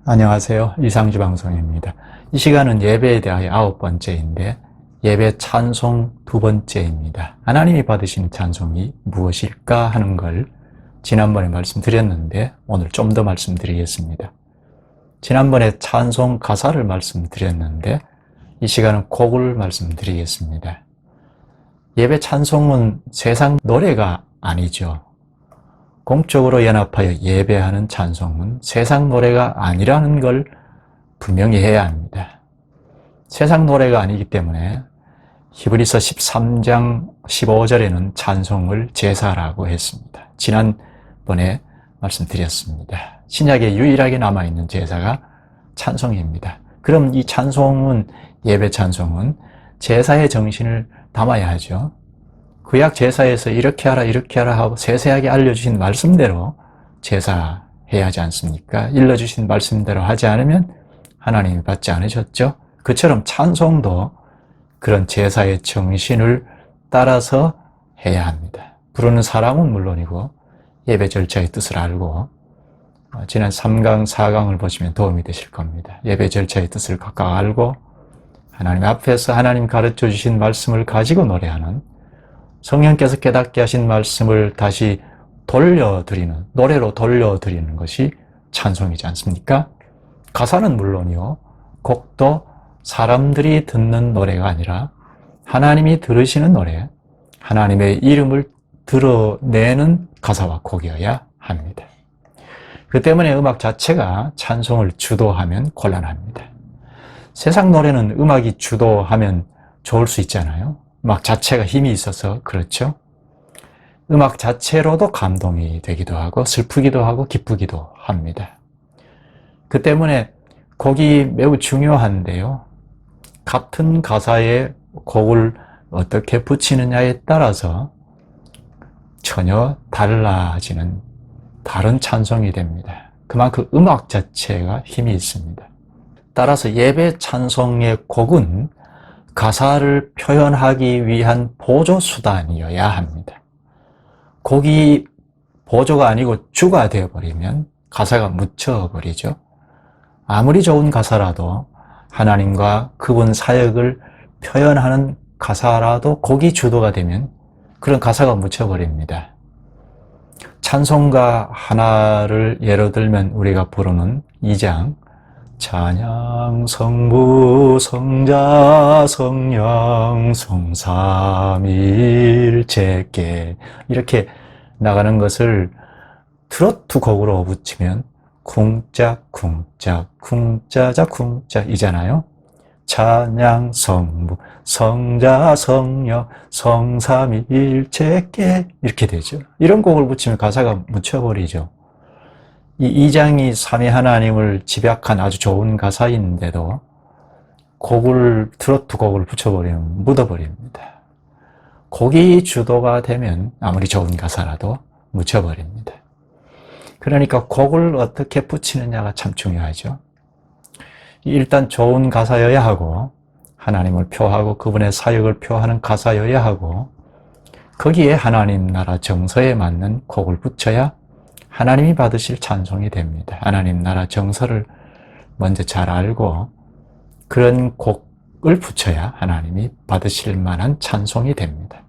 안녕하세요. 이상주 방송입니다. 이 시간은 예배에 대하여 9번째인데 예배 찬송 2번째입니다. 하나님이 받으시는 찬송이 무엇일까 하는 걸 지난번에 말씀드렸는데 오늘 좀 더 말씀드리겠습니다. 지난번에 찬송 가사를 말씀드렸는데 이 시간은 곡을 말씀드리겠습니다. 예배 찬송은 세상 노래가 아니죠. 공적으로 연합하여 예배하는 찬송은 세상 노래가 아니라는 걸 분명히 해야 합니다. 세상 노래가 아니기 때문에 히브리서 13장 15절에는 찬송을 제사라고 했습니다. 지난번에 말씀드렸습니다. 신약에 유일하게 남아있는 제사가 찬송입니다. 그럼 이 찬송은, 예배 찬송은 제사의 정신을 담아야 하죠. 구약 제사에서 이렇게 하라 이렇게 하라 하고 세세하게 알려주신 말씀대로 제사해야 하지 않습니까? 일러주신 말씀대로 하지 않으면 하나님이 받지 않으셨죠? 그처럼 찬송도 그런 제사의 정신을 따라서 해야 합니다. 부르는 사람은 물론이고 예배 절차의 뜻을 알고 지난 3강, 4강을 보시면 도움이 되실 겁니다. 예배 절차의 뜻을 각각 알고 하나님 앞에서 하나님 가르쳐 주신 말씀을 가지고 노래하는, 성령께서 깨닫게 하신 말씀을 다시 돌려드리는, 노래로 돌려드리는 것이 찬송이지 않습니까? 가사는 물론이요, 곡도 사람들이 듣는 노래가 아니라 하나님이 들으시는 노래, 하나님의 이름을 드러내는 가사와 곡이어야 합니다. 그 때문에 음악 자체가 찬송을 주도하면 곤란합니다. 세상 노래는 음악이 주도하면 좋을 수 있잖아요. 음악 자체가 힘이 있어서 그렇죠. 음악 자체로도 감동이 되기도 하고 슬프기도 하고 기쁘기도 합니다. 그 때문에 곡이 매우 중요한데요. 같은 가사에 곡을 어떻게 붙이느냐에 따라서 전혀 달라지는 다른 찬송이 됩니다. 그만큼 음악 자체가 힘이 있습니다. 따라서 예배 찬송의 곡은 가사를 표현하기 위한 보조수단이어야 합니다. 곡이 보조가 아니고 주가 되어버리면 가사가 묻혀버리죠. 아무리 좋은 가사라도 하나님과 그분 사역을 표현하는 가사라도 곡이 주도가 되면 그런 가사가 묻혀버립니다. 찬송가 하나를 예로 들면 우리가 부르는 2장, 찬양 성부 성자 성령 성삼일체께 이렇게 나가는 것을 트로트 곡으로 붙이면 쿵짝 쿵짝 쿵짜자 쿵짝이잖아요. 찬양 성부 성자 성령 성삼일체께 이렇게 되죠. 이런 곡을 붙이면 가사가 묻혀버리죠. 이 2장이 삼위 하나님을 집약한 아주 좋은 가사인데도 곡을, 트로트 곡을 붙여버리면 묻어버립니다. 곡이 주도가 되면 아무리 좋은 가사라도 묻혀버립니다. 그러니까 곡을 어떻게 붙이느냐가 참 중요하죠. 일단 좋은 가사여야 하고 하나님을 표하고 그분의 사역을 표하는 가사여야 하고 거기에 하나님 나라 정서에 맞는 곡을 붙여야 하나님이 받으실 찬송이 됩니다. 하나님 나라 정서를 먼저 잘 알고 그런 곡을 붙여야 하나님이 받으실 만한 찬송이 됩니다.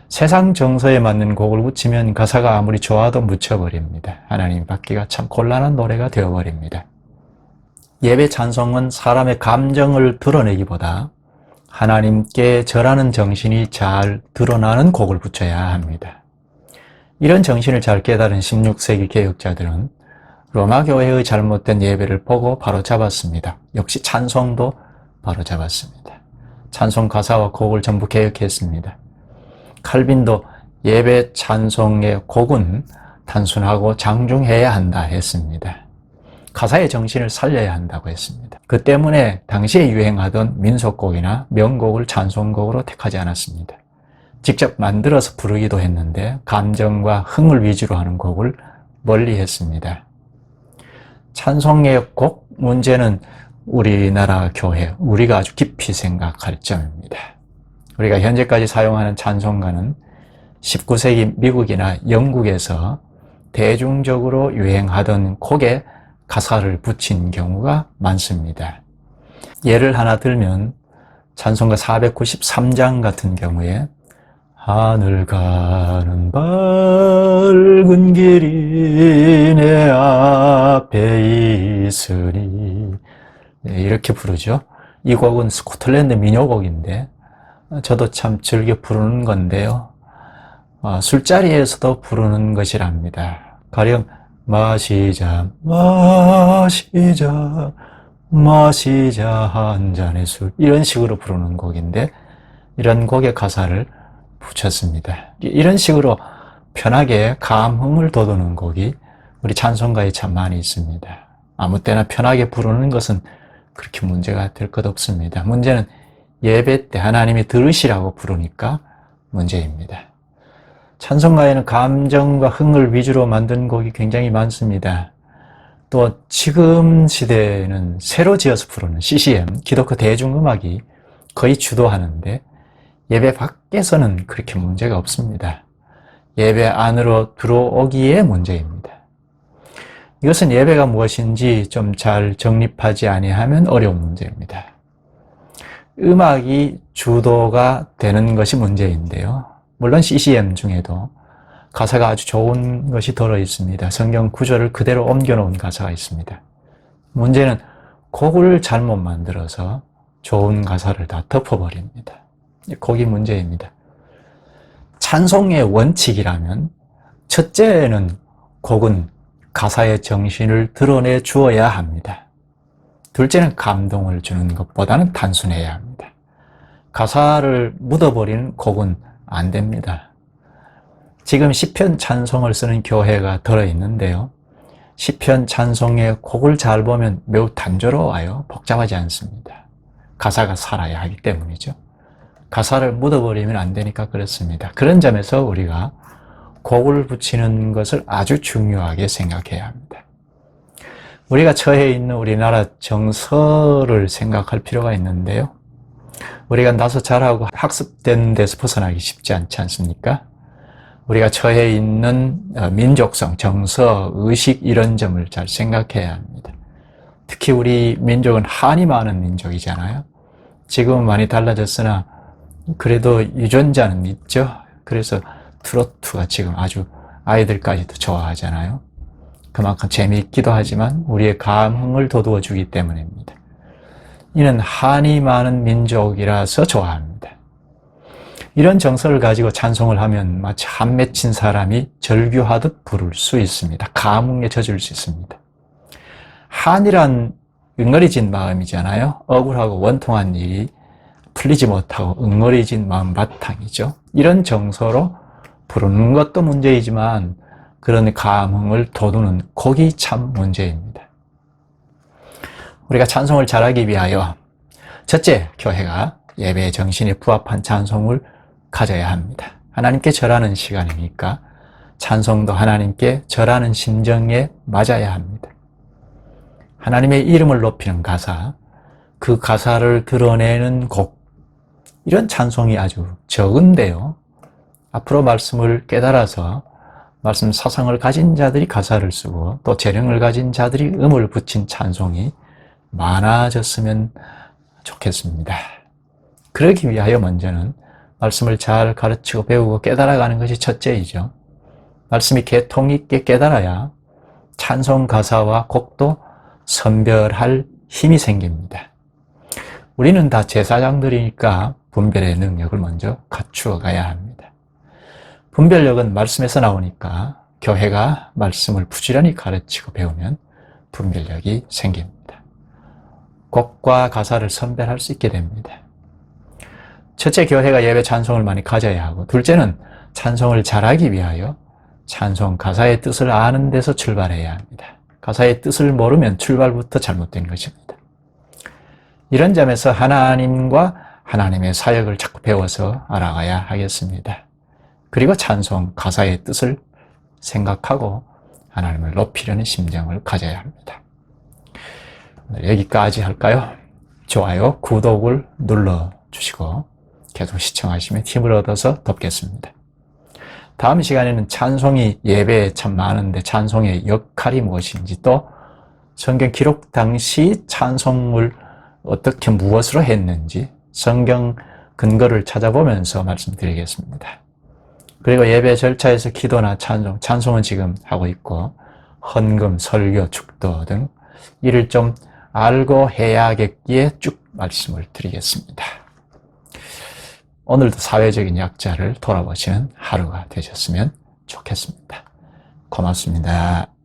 세상 정서에 맞는 곡을 붙이면 가사가 아무리 좋아도 묻혀버립니다. 하나님 받기가 참 곤란한 노래가 되어버립니다. 예배 찬송은 사람의 감정을 드러내기보다 하나님께 절하는 정신이 잘 드러나는 곡을 붙여야 합니다. 이런 정신을 잘 깨달은 16세기 개혁자들은 로마 교회의 잘못된 예배를 보고 바로잡았습니다. 역시 찬송도 바로잡았습니다. 찬송 가사와 곡을 전부 개혁했습니다. 칼빈도 예배 찬송의 곡은 단순하고 장중해야 한다 했습니다. 가사의 정신을 살려야 한다고 했습니다. 그 때문에 당시에 유행하던 민속곡이나 명곡을 찬송곡으로 택하지 않았습니다. 직접 만들어서 부르기도 했는데 감정과 흥을 위주로 하는 곡을 멀리 했습니다. 찬송의 곡 문제는 우리나라 교회, 우리가 아주 깊이 생각할 점입니다. 우리가 현재까지 사용하는 찬송가는 19세기 미국이나 영국에서 대중적으로 유행하던 곡의 가사를 붙인 경우가 많습니다. 예를 하나 들면 찬송가 493장 같은 경우에 하늘 가는 밝은 길이 내 앞에 있으니 이렇게 부르죠. 이 곡은 스코틀랜드 민요곡인데 저도 참 즐겨 부르는 건데요. 술자리에서도 부르는 것이랍니다. 가령 마시자 마시자 마시자 한 잔의 술 이런 식으로 부르는 곡인데 이런 곡의 가사를 붙였습니다. 이런 식으로 편하게 감흥을 돋우는 곡이 우리 찬송가에 참 많이 있습니다. 아무 때나 편하게 부르는 것은 그렇게 문제가 될 것 없습니다. 문제는 예배 때 하나님이 들으시라고 부르니까 문제입니다. 찬송가에는 감정과 흥을 위주로 만든 곡이 굉장히 많습니다. 또 지금 시대에는 새로 지어서 부르는 CCM, 기독교 대중음악이 거의 주도하는데 예배 밖에서는 그렇게 문제가 없습니다. 예배 안으로 들어오기에 문제입니다. 이것은 예배가 무엇인지 좀 잘 정립하지 아니하면 어려운 문제입니다. 음악이 주도가 되는 것이 문제인데요. 물론 CCM 중에도 가사가 아주 좋은 것이 들어있습니다. 성경 구절을 그대로 옮겨놓은 가사가 있습니다. 문제는 곡을 잘못 만들어서 좋은 가사를 다 덮어버립니다. 곡이 문제입니다. 찬송의 원칙이라면 첫째는 곡은 가사의 정신을 드러내 주어야 합니다. 둘째는 감동을 주는 것보다는 단순해야 합니다. 가사를 묻어버리는 곡은 안 됩니다. 지금 시편 찬송을 쓰는 교회가 들어있는데요. 시편 찬송의 곡을 잘 보면 매우 단조로워요. 복잡하지 않습니다. 가사가 살아야 하기 때문이죠. 가사를 묻어버리면 안 되니까 그렇습니다. 그런 점에서 우리가 곡을 붙이는 것을 아주 중요하게 생각해야 합니다. 우리가 처해 있는 우리나라 정서를 생각할 필요가 있는데요. 우리가 나서 잘하고 학습된 데서 벗어나기 쉽지 않지 않습니까? 우리가 처해 있는 민족성, 정서, 의식 이런 점을 잘 생각해야 합니다. 특히 우리 민족은 한이 많은 민족이잖아요. 지금은 많이 달라졌으나 그래도 유전자는 있죠. 그래서 트로트가 지금 아주 아이들까지도 좋아하잖아요. 그만큼 재미있기도 하지만 우리의 감흥을 돋우어 주기 때문입니다. 이는 한이 많은 민족이라서 좋아합니다. 이런 정서를 가지고 찬송을 하면 마치 한 맺힌 사람이 절규하듯 부를 수 있습니다. 감흥에 젖을 수 있습니다. 한이란 응어리진 마음이잖아요. 억울하고 원통한 일이 풀리지 못하고 응어리진 마음 바탕이죠. 이런 정서로 부르는 것도 문제이지만 그런 감흥을 돋우는 곡이 참 문제입니다. 우리가 찬송을 잘하기 위하여 첫째, 교회가 예배의 정신에 부합한 찬송을 가져야 합니다. 하나님께 절하는 시간이니까 찬송도 하나님께 절하는 심정에 맞아야 합니다. 하나님의 이름을 높이는 가사, 그 가사를 드러내는 곡, 이런 찬송이 아주 적은데요. 앞으로 말씀을 깨달아서 말씀 사상을 가진 자들이 가사를 쓰고 또 재능을 가진 자들이 음을 붙인 찬송이 많아졌으면 좋겠습니다. 그러기 위하여 먼저는 말씀을 잘 가르치고 배우고 깨달아가는 것이 첫째이죠. 말씀이 개통 있게 깨달아야 찬송 가사와 곡도 선별할 힘이 생깁니다. 우리는 다 제사장들이니까 분별의 능력을 먼저 갖추어 가야 합니다. 분별력은 말씀에서 나오니까 교회가 말씀을 부지런히 가르치고 배우면 분별력이 생깁니다. 곡과 가사를 선별할 수 있게 됩니다. 첫째, 교회가 예배 찬송을 많이 가져야 하고, 둘째는 찬송을 잘하기 위하여 찬송 가사의 뜻을 아는 데서 출발해야 합니다. 가사의 뜻을 모르면 출발부터 잘못된 것입니다. 이런 점에서 하나님과 하나님의 사역을 자꾸 배워서 알아가야 하겠습니다. 그리고 찬송 가사의 뜻을 생각하고 하나님을 높이려는 심정을 가져야 합니다. 여기까지 할까요? 좋아요, 구독을 눌러주시고 계속 시청하시면 힘을 얻어서 돕겠습니다. 다음 시간에는 찬송이 예배에 참 많은데 찬송의 역할이 무엇인지 또 성경 기록 당시 찬송을 어떻게 무엇으로 했는지 성경 근거를 찾아보면서 말씀드리겠습니다. 그리고 예배 절차에서 기도나 찬송은 지금 하고 있고 헌금, 설교, 축도 등 이를 좀 알고 해야겠기에 쭉 말씀을 드리겠습니다. 오늘도 사회적인 약자를 돌아보시는 하루가 되셨으면 좋겠습니다. 고맙습니다.